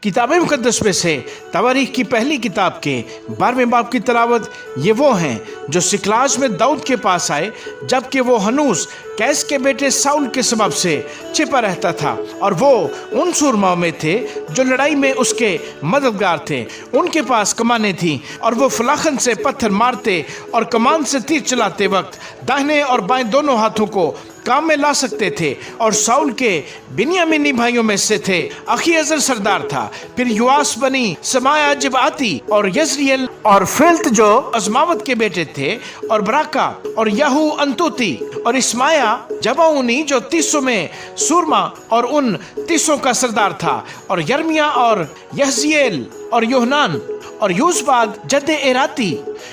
किताब मुकद्दस में से तवारीख की पहली किताब के 12वें बाब की तलावत ये वो हैं जो सिकलाग में दाऊद के पास आए जबकि वो हनूस कैस के बेटे साउल के सबब से छिपा रहता था, और वो उन सूरमाओं में थे जो लड़ाई में उसके मददगार थे। उनके पास कमानें थीं और वो फलाखन से पत्थर मारते और कमान से तीर चलाते वक्त दाहिने और बाएं दोनों हाथों को काम में ला सकते थे। और साउल के बिन्यामीनी भाइयों में से थे अखीअजर सरदार था, फिर युआस बनी समाया जिबाती और यजरियल और फिल्त जो अजमावत के बेटे थे, और बराका और यहू अंतुती और इस्माया जबाऊनी जो 300 में सूरमा और उन 300 का सरदार था, और यर्मिया और यहजिएल और योहनान और यूसबाद जद्दे एराती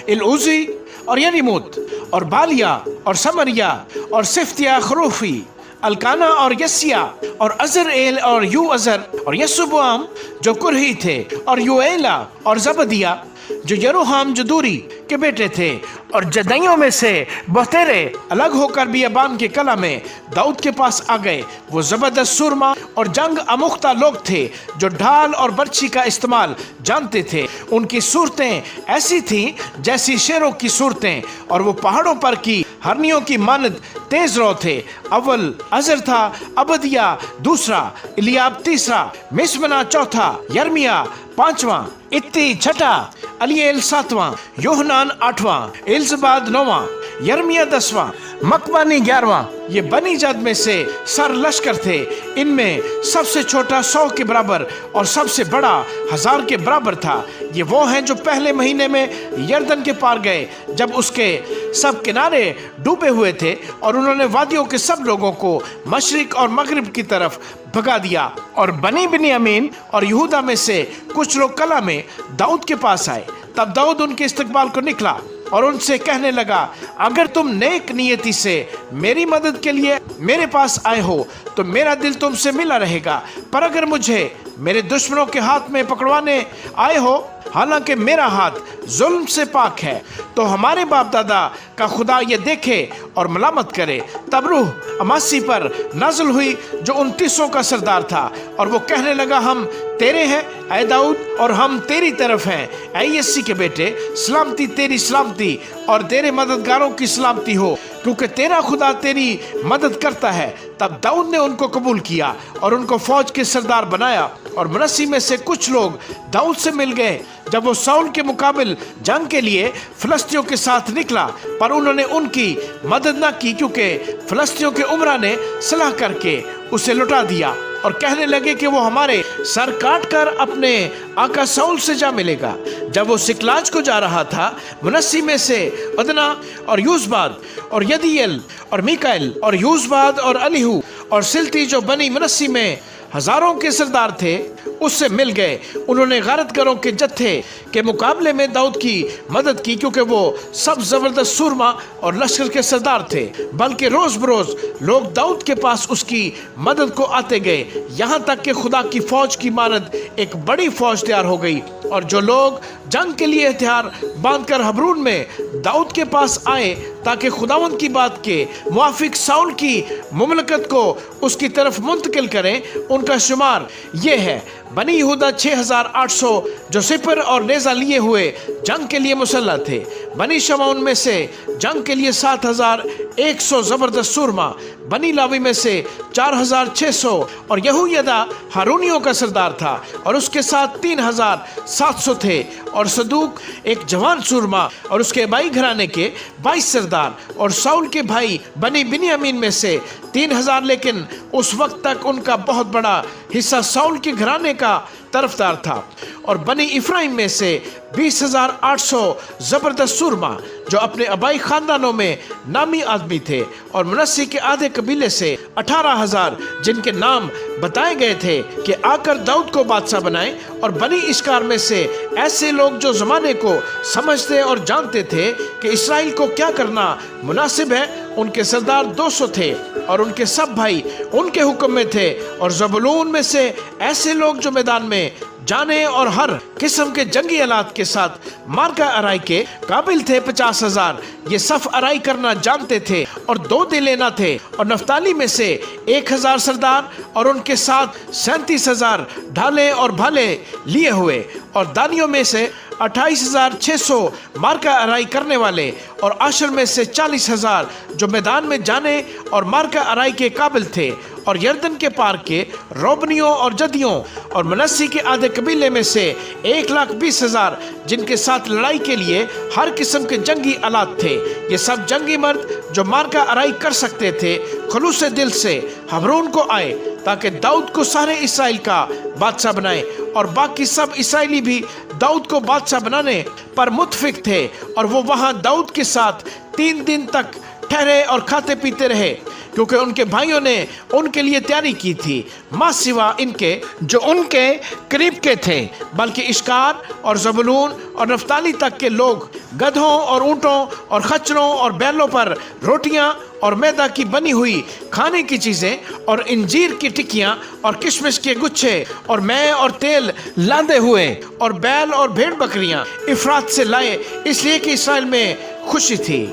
इलउजी और यरीमुत और बालिया और समरिया और सिफ्तिया खरूफी अलकाना और यसिया और अजर एल और यू अजर और यसुबाम जो कुरही थे, और यूएला और जबदिया जो यरोहाम जदूरी के बेटे थे। और जदाइयों में से बतेरे अलग होकर बियाबान के कला में दाऊद के पास आ गए। वो जबरदस्त सुरमा और जंग अमुख्ता लोग थे जो ढाल और बर्छी का इस्तेमाल जानते थे। उनकी सूरतें ऐसी थीं जैसी शेरों की सूरतें, और वो पहाड़ों पर की हरनियों की मानद तेज रो थे। अव्वल अजर था, अबदिया दूसरा, इलियाब तीसरा, मिसमना चौथा, यर्मिया पांचवा, इत्ती छठा, अलीएल सातवां, योहनान आठवां, एल्जबाद नौवां, यर्मिया 10वां, मकबानी 11वां। ये बनी जद में से सर लश्कर थे। इनमें सबसे छोटा 100 के बराबर और सबसे बड़ा 1000 के बराबर था। ये वो हैं जो पहले महीने में यर्दन के पार गए जब उसके सब किनारे डूबे हुए थे, और उन्होंने वादियों के सब लोगों को मशरिक और मगरिब की तरफ भगा दिया। और बनी बिन्यामीन और यहूदा में से कुछ लोग कला में दाऊद के पास आए। तब दाऊद उनके इस्तकबाल को निकला और उनसे कहने लगा, अगर तुम नेक नियति से मेरी मदद के लिए मेरे पास आए हो तो मेरा दिल तुमसे मिला रहेगा, पर अगर मुझे मेरे दुश्मनों के हाथ में पकड़वाने आए हो, हालांकि मेरा हाथ जुल्म से पाक है, तो हमारे बाप दादा का खुदा ये देखे और मलामत करे। तब रूह अमासी पर नाज़िल हुई जो 29 का सरदार था, और वो कहने लगा, हम तेरे हैं ऐ दाऊद, और हम तेरी तरफ हैं ऐ यस्सी के बेटे। सलामती तेरी सलामती और तेरे मददगारों की सलामती हो, क्योंकि तेरा खुदा तेरी मदद करता है। तब दाऊद ने उनको कबूल किया और उनको फौज के सरदार बनाया। और मनस्सी में से कुछ लोग दाऊद से मिल गए जब वो साउल के मुकाबिल जंग के लिए फिलिस्तियों के साथ निकला, पर उन्होंने उनकी मदद न की, क्योंकि फिलिस्तियों के उमरा ने सलाह करके उसे लुटा दिया और कहने लगे कि वो हमारे सर काट कर अपने आका साउल से जा मिलेगा। जब वो सिकलाग को जा रहा था, मनस्सी में से अदना और यूसबाद और यदीएल और मीकाएल और यूसबाद और अलीहू और सिल्ती जो बनी मनस्सी में हजारों के सरदार थे, उससे मिल गए। उन्होंने गारतगरों के जत्थे के मुकाबले में दाऊद की मदद की, क्योंकि वो सब जबरदस्त सूरमा और लश्कर के सरदार थे। बल्कि रोज बरोज लोग दाऊद के पास उसकी मदद को आते गए, यहाँ तक कि खुदा की फौज की मानद एक बड़ी फौज तैयार हो गई। और जो लोग जंग के लिए हथियार बांधकर हबरून में दाऊद के पास आए ताकि खुदावंद की बात के मुआफिक साउल की मुमलकत को उसकी तरफ मुंतकिल करें, उनका शुमार ये है। बनी यहूदा 6800 जो सिपर और नेज़ा लिए हुए जंग के लिए मुसल्लह थे। बनी शमौन में से जंग के लिए 7100 जबरदस्त सूरमा। बनी लावी में से 4600 और यहूयदा हारूनियों का सरदार था, और उसके साथ 3700 थे। और सदूक एक जवान सूरमा और उसके भाई घराने के 22 सरदार। और साउल के भाई बनी बिन्यामीन में से 3000, लेकिन उस वक्त तक उनका बहुत बड़ा हिस्सा साउल के घराने का तरफदार था। और बनी इफ्राइम में से 20,800 जबरदस्त सूरमा जो अपने आबाई खानदानों में नामी आदमी थे। और मनस्सी के आधे कबीले से 18,000 जिनके नाम बताए गए थे कि आकर दाऊद को बादशाह बनाए। और बनी इश्कार में से ऐसे लोग जो जमाने को समझते और जानते थे कि इसराइल को क्या करना मुनासिब है, उनके सरदार 200 थे और उनके सब भाई उनके हुक्म में थे। और ज़बूलून में से ऐसे लोग जो मैदान में जाने और हर किस्म के जंगी आलात के साथ मार्का अराई के काबिल थे 50,000। ये सफ अराई करना जानते थे और 2 दिन लेना थे। और नफ्ताली में से 1,000 सरदार और उनके साथ 37,000 ढाले और भाले लिए हुए, और दानियों में से 28,600 मार्का अराई करने वाले, और आशर में से 40,000 जो मैदान में जाने और मार्का अराई के काबिल थे। और यर्दन के पार के रोबनियों और जदियों और मनस्सी के आधे कबीले में से 1,20,000 जिनके साथ लड़ाई के लिए हर किस्म के जंगी आलात थे। ये सब जंगी मर्द जो मार्का अराई कर सकते थे खुलूस दिल से हबरून को आए, ताकि दाऊद को सारे इसराइल का बादशाह बनाए। और बाकी सब इसराइली भी दाऊद को बादशाह बनाने पर मुतफिक थे, और वो वहाँ दाऊद के साथ 3 दिन तक ठहरे और खाते पीते रहे, क्योंकि उनके भाइयों ने उनके लिए तैयारी की थी, मां सिवा इनके जो उनके करीब के थे। बल्कि इश्कार और ज़बूलून और नफ्ताली तक के लोग गधों और ऊँटों और खच्चरों और बैलों पर रोटियां और मैदा की बनी हुई खाने की चीज़ें और इंजीर की टिक्कियां और किशमिश के गुच्छे और मैं और तेल लादे हुए और बैल और भेड़ बकरियां इफरात से लाए, इसलिए कि इसराइल में खुशी थी।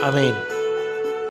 आमीन।